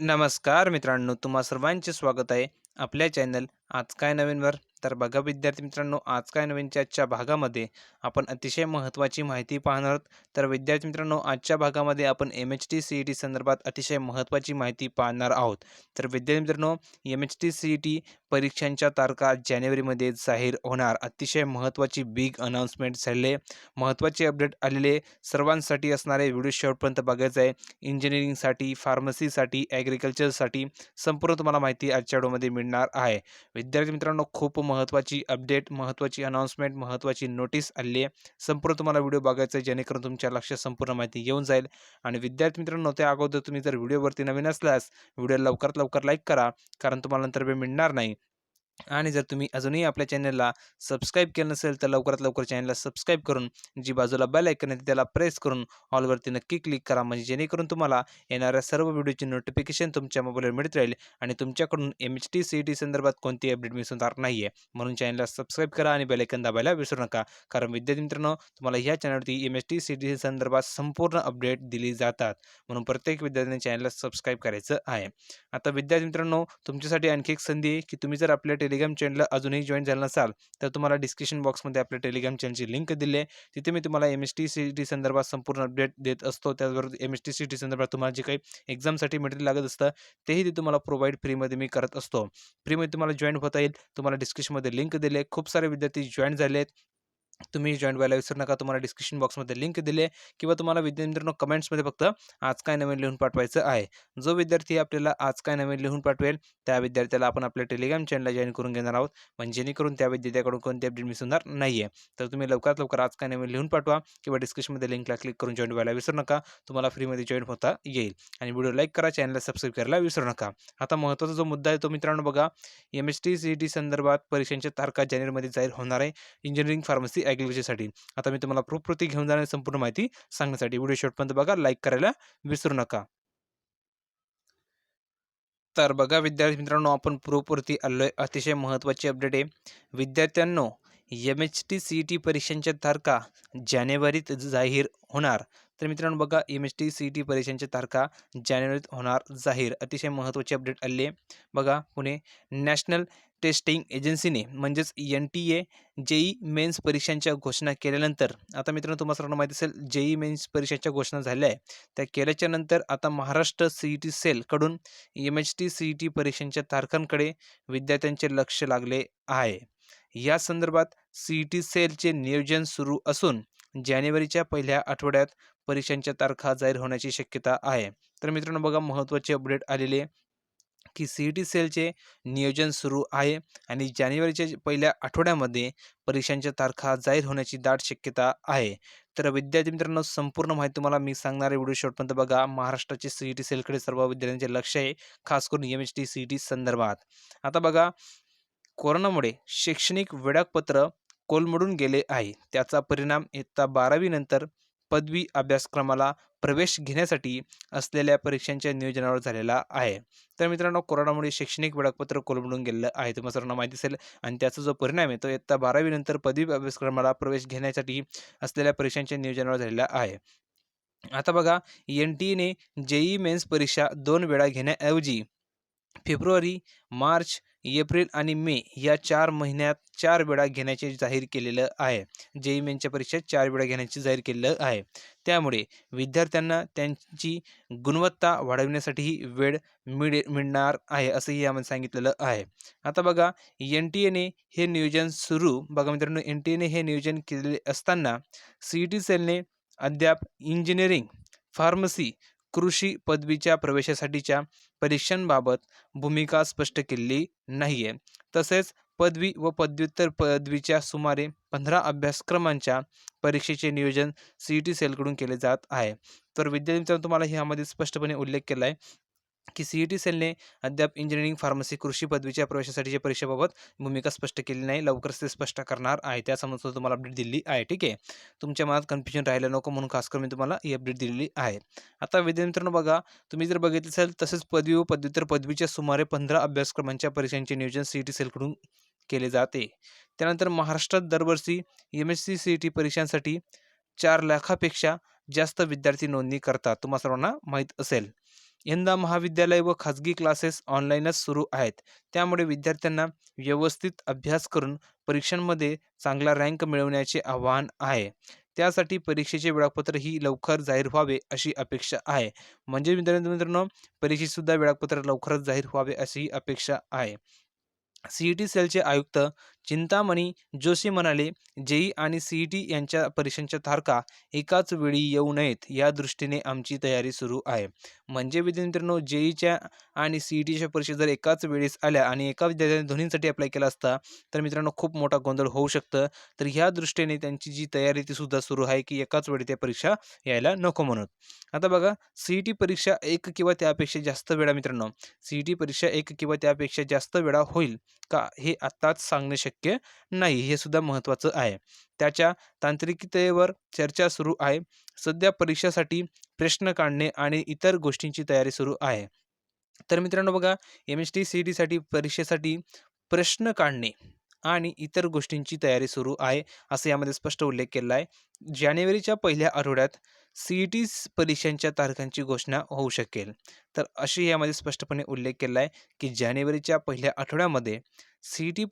नमस्कार मित्रांनो, तुम्हा सर्वांचे स्वागत आहे आपल्या चॅनल आज काय नवीनवर. तर बघा विद्यार्थी मित्रांनो, आज काय नवीनच्या आजच्या भागामध्ये आपण अतिशय महत्त्वाची माहिती पाहणार आहोत. तर विद्यार्थी मित्रांनो, आजच्या भागामध्ये आपण MHT CET संदर्भात अतिशय महत्त्वाची माहिती पाहणार आहोत. तर विद्यार्थी मित्रांनो, MHT CET परीक्षांच्या तारखा जानेवारीमध्ये जाहीर होणार. अतिशय महत्त्वाची बिग अनाउन्समेंट झाले, महत्त्वाचे अपडेट आलेले सर्वांसाठी असणारे व्हिडिओ शेवटपर्यंत बघायचा आहे. इंजिनिअरिंगसाठी, फार्मसीसाठी, ॲग्रिकल्चरसाठी संपूर्ण तुम्हाला माहिती आजच्या व्हिडिओमध्ये मिळणार आहे. विद्यार्थी मित्रांनो, खूप महत्त्वाची अपडेट, महत्त्वाची अनाउन्समेंट, महत्त्वाची नोटीस आली आहे. संपूर्ण तुम्हाला व्हिडिओ बघायचा आहे, जेणेकरून तुमच्या लक्षात संपूर्ण माहिती येऊन जाईल. आणि विद्यार्थी मित्रांनो, त्या अगोदर तुम्ही जर व्हिडिओवरती नवीन असल्यास व्हिडिओ लवकरात लवकर लाईक करा, कारण तुम्हाला नंतर वेळ मिळणार नाही. आणि जर तुम्ही अजूनही आपल्या चॅनलला सबस्क्राईब केलं नसेल तर लवकरात लवकर चॅनलला सबस्क्राईब करून जी बाजूला बेल आयकॉन आहे त्याला प्रेस करून ऑलवरती नक्की क्लिक करा, म्हणजे जेणेकरून तुम्हाला येणाऱ्या सर्व व्हिडिओची नोटिफिकेशन तुमच्या मोबाईलवर मिळत राहील आणि तुमच्याकडून MHT CET संदर्भात कोणतीही अपडेट मिस होणार नाही आहे. म्हणून चॅनलला सबस्क्राईब करा आणि बेल आयकॉन दाबायला विसरू नका, कारण विद्यार्थी मित्रांनो, तुम्हाला ह्या चॅनलवरती MHT CET संदर्भात संपूर्ण अपडेट दिली जातात. म्हणून प्रत्येक विद्यार्थ्यांनी चॅनलला सबस्क्राईब करायचं आहे. आता विद्यार्थी मित्रांनो, तुमच्यासाठी आणखी एक संधी आहे की तुम्ही जर आपल्या टेलिग्राम चॅनलला अजूनही जॉईन झाला नसाल तर तुम्हाला डिस्क्रिप्शन बॉक्समध्ये आपल्या टेलिग्राम चॅनलची लिंक दिली आहे. तिथे मी तुम्हाला MHT CET संदर्भात संपूर्ण अपडेट देत असतो. त्याचबरोबर MHT CET संदर्भात तुम्हाला जे काही एक्झामसाठी मटेरियल लागत असतं तेही ते तुम्हाला प्रोव्हाइड फ्रीमध्ये मी करत असतो. फ्रीमध्ये तुम्हाला जॉईन होता येईल. तुम्हाला डिस्क्रिप्शनमध्ये लिंक दिली आहे. खूप सारे विद्यार्थी जॉईन झाले आहेत. तुम्ही जॉइन व्हायला विसरू नका. तुम्हाला डिस्क्रिप्शन बॉक्समध्ये लिंक दिली आहे, किंवा तुम्हाला विद्यार्थी मित्रांनो कमेंट्समध्ये फक्त आज काय नवीन लिहून पाठवायचं आहे. जो विद्यार्थी आपल्याला आज काय नवीन लिहून पाठवेल त्या विद्यार्थ्याला आपण आपल्या टेलिग्राम चॅनलला जॉइन करून घेणार आहोत, म्हणजे जेणेकरून त्या विद्यार्थ्याकडून कोणती अपडेट मिस होणार नाही आहे. तर तुम्ही लवकरात लवकर आज काय नवीन लिहून पाठवा, किंवा डिस्क्रिप्शनमध्ये लिंकला क्लिक करून जॉइन व्हायला विसरू नका. तुम्हाला फ्रीमध्ये जॉइन होता येईल. आणि व्हिडिओ लाईक करा, चॅनलला सबस्क्राईब करायला विसरू नका. आता महत्त्वाचा जो मुद्दा आहे तो मित्रांनो बघा, MHT CET संदर्भात परीक्षांच्या तारखा जानेवारीमध्ये जाहीर होणार आहे इंजिनिअरिंग, फार्मसी, ॲग्रिकल्चरसाठी. आता मी तुम्हाला प्रूफप्रती घेऊन जाणार संपूर्ण माहिती सांगण्यासाठी व्हिडिओ शेवटपर्यंत बघा, लाईक करायला विसरू नका. तर बघा विद्यार्थी मित्रांनो, आपण प्रूफवरती आलोय. अतिशय महत्त्वाची अपडेट आहे विद्यार्थ्यांनो. MHT CET परीक्षांच्या तारखा जानेवारीत जाहीर होणार. तर मित्रांनो बघा, MHT CET परीक्षांच्या तारखा जानेवारीत होणार जाहीर. अतिशय महत्त्वाची अपडेट आली आहे. बघा, पुणे नॅशनल टेस्टिंग एजन्सीने म्हणजेच NTA जेई मेन्स परीक्षांच्या घोषणा केल्यानंतर, आता मित्रांनो तुम्हाला सर्वांना माहिती असेल जेई मेन्स परीक्षांच्या घोषणा झाल्या आहे. त्या केल्याच्या नंतर आता महाराष्ट्र CET सेलकडून MHT CET परीक्षांच्या तारखांकडे विद्यार्थ्यांचे लक्ष लागले आहे. या संदर्भात CET सेलचे नियोजन सुरू असून जानेवारीच्या पहिल्या आठवड्यात परीक्षांच्या तारखा जाहीर होण्याची शक्यता आहे. तर मित्रांनो बघा, महत्त्वाची अपडेट आलेली आहे की CET सेलचे नियोजन सुरू आहे आणि जानेवारीच्या पहिल्या आठवड्यामध्ये परीक्षांच्या तारखा जाहीर होण्याची दाट शक्यता आहे. तर विद्यार्थी मित्रांनो, संपूर्ण माहिती तुम्हाला मी सांगणार आहे. व्हिडिओ शेवटपर्यंत बघा. महाराष्ट्राचे CET सेलकडे सर्व विद्यार्थ्यांचे लक्ष आहे, खास करून MHT CET संदर्भात. आता बघा, कोरोनामुळे शैक्षणिक वेळापत्र कोलमडून गेले आहे. त्याचा परिणाम इयत्ता 12वी नंतर पदवी अभ्यासक्रमाला प्रवेश घेण्यासाठी असलेल्या परीक्षांच्या नियोजनावर झालेला आहे. तर मित्रांनो, कोरोनामुळे शैक्षणिक वेळापत्र कोलमडून गेलेलं आहे, तुम्हाला सर्वांना माहिती असेल. आणि त्याचा जो परिणाम आहे तो इयत्ता 12वी नंतर पदवी अभ्यासक्रमाला प्रवेश घेण्यासाठी असलेल्या परीक्षांच्या नियोजनावर झालेला आहे. आता बघा, NTAने जेईई मेन्स परीक्षा 2 वेळा घेण्याऐवजी फेब्रुवारी, मार्च, एप्रिल आणि मे या 4 महिन्यात 4 वेळा घेण्याचे जाहीर केलेलं आहे. जेईई मेन्सच्या परीक्षा 4 वेळा घेण्याचे जाहीर केलेलं आहे. त्यामुळे विद्यार्थ्यांना त्यांची गुणवत्ता वाढविण्यासाठीही वेळ मिळणार आहे, असंही यामध्ये सांगितलेलं आहे. आता बघा, NTAने हे नियोजन बघा मित्रांनो, NTAने हे नियोजन केलेले असताना CET सेलने अद्याप इंजिनिअरिंग, फार्मसी, कृषी पदवीच्या प्रवेशासाठीच्या परीक्षांबाबत भूमिका स्पष्ट केलेली नाही आहे. तसेच पदवी व पदव्युत्तर पदवीच्या सुमारे 15 अभ्यासक्रमांच्या परीक्षेचे नियोजन CET सेलकडून केले जात आहे. तर विद्यार्थ्यांचा तुम्हाला ह्यामध्ये स्पष्टपणे उल्लेख केला आहे की CET सेलने अद्याप इंजिनिअरिंग, फार्मसी, कृषी पदवीच्या प्रवेशासाठीच्या परीक्षेबाबत भूमिका स्पष्ट केली नाही. लवकरच ते स्पष्ट करणार आहे. त्यासंबंधी तुम्हाला अपडेट दिली आहे. ठीक आहे. तुमच्या मनात कन्फ्युजन राहिलं नको म्हणून खास करून मी तुम्हाला ही अपडेट दिलेली आहे. आता विद्यार्थी मित्रांनो बघा, तुम्ही जर बघितलं असेल तसेच पदवी व पदव्युत्तर पदवीच्या सुमारे 15 अभ्यासक्रमांच्या परीक्षांचे नियोजन CET सेलकडून केले जाते. त्यानंतर महाराष्ट्रात दरवर्षी MHT CET परीक्षांसाठी 4 लाखापेक्षा जास्त विद्यार्थी नोंदणी करतात, तुम्हा सर्वांना माहीत असेल. यंदा महाविद्यालय व खाजगी क्लासेस ऑनलाईनच सुरू आहेत. त्यामुळे विद्यार्थ्यांना व्यवस्थित अभ्यास करून परीक्षांमध्ये चांगला रँक मिळवण्याचे आव्हान आहे. त्यासाठी परीक्षेचे वेळापत्र ही लवकर जाहीर व्हावे अशी अपेक्षा आहे. म्हणजे मित्रांनो परीक्षेचेसुद्धा वेळापत्र लवकरच जाहीर व्हावे अशी अपेक्षा आहे. सी सेलचे आयुक्त चिंतामणी जोशी म्हणाले, जेई आणि सी यांच्या परीक्षांच्या तारखा एकाच वेळी येऊ नयेत या दृष्टीने आमची तयारी सुरू आहे. म्हणजे मित्रांनो जेईच्या आणि सी परीक्षा जर एकाच वेळेस आल्या आणि एका विद्यार्थ्याने दोन्हींसाठी अप्लाय केला असता, तर मित्रांनो खूप मोठा गोंधळ होऊ शकतं. तर ह्या दृष्टीने त्यांची जी तयारी ती सुद्धा सुरू आहे, की एकाच वेळी त्या परीक्षा यायला नको म्हणून. आता बघा परीक्षा 1 किंवा त्यापेक्षा जास्त वेळा मित्रांनो, परीक्षा 1 किंवा त्यापेक्षा जास्त वेळा होईल का हे आत्ताच सांगणे शक्य नाही. हे सुद्धा महत्त्वाचं आहे. त्याच्या तांत्रिकतेवर चर्चा सुरू आहे. सध्या परीक्षेसाठी प्रश्न काढणे आणि इतर गोष्टींची तयारी सुरू आहे. तर मित्रांनो बघा, MHT-CETसाठी परीक्षेसाठी प्रश्न काढणे आणि इतर गोष्टींची तयारी सुरू आहे, असं यामध्ये स्पष्ट उल्लेख केला आहे. जानेवारीच्या पहिल्या आठवड्यात सी परीक्षांच्या तारखांची घोषणा होऊ शकेल. तर अशी यामध्ये स्पष्टपणे उल्लेख केला आहे, की जानेवारीच्या पहिल्या आठवड्यामध्ये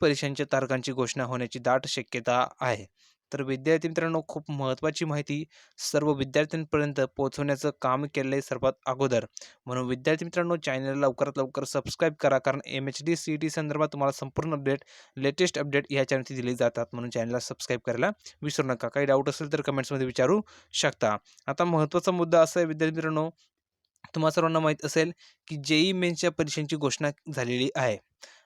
परीक्षांच्या तारखांची घोषणा होण्याची दाट शक्यता आहे. तर विद्यार्थी मित्रांनो, खूप महत्त्वाची माहिती सर्व विद्यार्थ्यांपर्यंत पोहोचवण्याचं काम केलं आहे सर्वात अगोदर. म्हणून विद्यार्थी मित्रांनो, चॅनलला लवकरात लवकर सबस्क्राईब करा, कारण MHT-CET संदर्भात तुम्हाला संपूर्ण अपडेट, लेटेस्ट अपडेट या चॅनलची दिली जातात. म्हणून चॅनलला सबस्क्राईब करायला विसरू नका. काही डाऊट असेल तर कमेंट्समध्ये विचारू शकता. आता महत्त्वाचा मुद्दा असा आहे विद्यार्थी मित्रांनो, तुम्हा सर्वांना माहीत असेल, की जेईई मेन्सच्या परीक्षांची घोषणा झालेली आहे.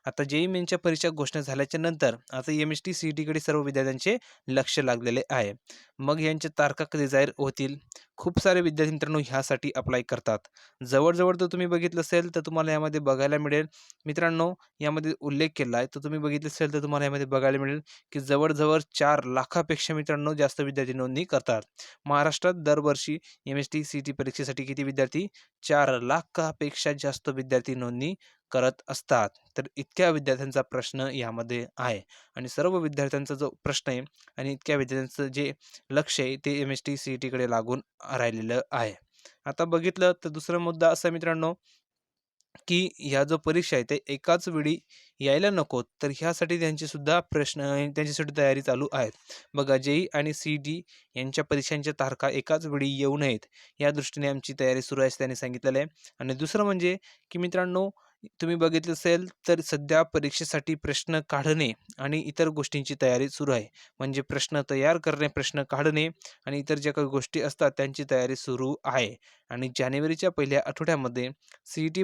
आता जेईई मेन्सच्या परीक्षा घोषणा झाल्याच्या नंतर आता MHT-CETकडे सर्व विद्यार्थ्यांचे लक्ष लागलेले आहे. मग यांच्या तारखा कधी जाहीर होतील? खूप सारे विद्यार्थी मित्रांनो ह्यासाठी अप्लाय करतात. जवळ जर तुम्ही बघितलं असेल तर तुम्हाला यामध्ये बघायला मिळेल मित्रांनो, यामध्ये उल्लेख केला आहे. तर तुम्ही बघितलं असेल तर तुम्हाला यामध्ये बघायला मिळेल, की जवळ 4 लाखापेक्षा मित्रांनो जास्त विद्यार्थी नोंदणी करतात. महाराष्ट्रात दरवर्षी MHT-CET परीक्षेसाठी किती विद्यार्थी? 4 लाखापेक्षा जास्त विद्यार्थी नोंदणी करत असतात. तर इतक्या विद्यार्थ्यांचा प्रश्न यामध्ये आहे आणि सर्व विद्यार्थ्यांचा जो प्रश्न आहे आणि इतक्या विद्यार्थ्यांचं जे लक्ष आहे ते MHT-CETकडे लागून राहिलेलं आहे. आता बघितलं तर दुसरा मुद्दा असा मित्रांनो, की ह्या जो परीक्षा आहे ते एकाच वेळी यायला नको, तर ह्यासाठी त्यांचे सुद्धा प्रश्न त्यांच्यासाठी तयारी चालू आहेत. बघा, जेई आणि सी यांच्या परीक्षांच्या तारखा एकाच वेळी येऊ नयेत या दृष्टीने आमची तयारी सुरू आहे असं त्यांनी सांगितलेलं आहे. आणि दुसरं म्हणजे की मित्रांनो, तुम्ही बघितलं असेल तर सध्या परीक्षेसाठी प्रश्न काढणे आणि इतर गोष्टींची तयारी सुरू आहे. म्हणजे प्रश्न तयार करणे, प्रश्न काढणे आणि इतर ज्या काही गोष्टी असतात त्यांची तयारी सुरू आहे. आणि जानेवारीच्या पहिल्या आठवड्यामध्ये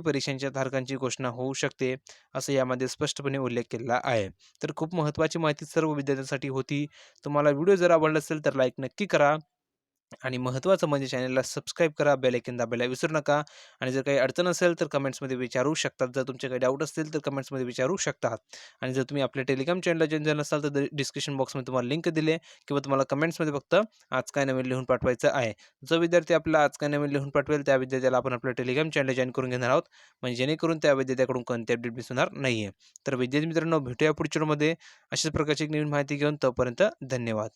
परीक्षांच्या तारखांची घोषणा होऊ शकते, असं यामध्ये स्पष्टपणे उल्लेख केलेला आहे. तर खूप महत्त्वाची माहिती सर्व विद्यार्थ्यांसाठी होती. तुम्हाला व्हिडिओ जर आवडला असेल तर लाईक नक्की करा आणि महत्त्वाचं म्हणजे चॅनलला सबस्क्राईब करा, बेल आयकॉन दाबायला विसरू नका. आणि जर काही अडचण असेल तर कमेंट्समध्ये विचारू शकतात. जर तुमचे काही डाऊट असतील तर कमेंट्समध्ये विचारू शकतात. आणि जर तुम्ही आपल्या टेलिग्राम चॅनलला जॉइन झाला नसाल तर डिस्क्रिप्शन बॉक्समध्ये तुम्हाला लिंक दिली किंवा तुम्हाला कमेंट्समध्ये फक्त आज काय नवीन लिहून पाठवायचं आहे. जो विद्यार्थी आपला आज काय नवीन लिहून पाठवेल त्या विद्यार्थ्याला आपण आपल्या टेलिग्राम चॅनल जॉइन करून घेणार आहोत. म्हणजे जेणेकरून त्या विद्यार्थ्याकडून कोणते अपडेट मिस होणार नाही आहे. तर विद्यार्थी मित्रांनो, भेटूया पुढच्या व्हिडिओमध्ये अशाच प्रकारची एक नवीन माहिती घेऊन. तोपर्यंत धन्यवाद.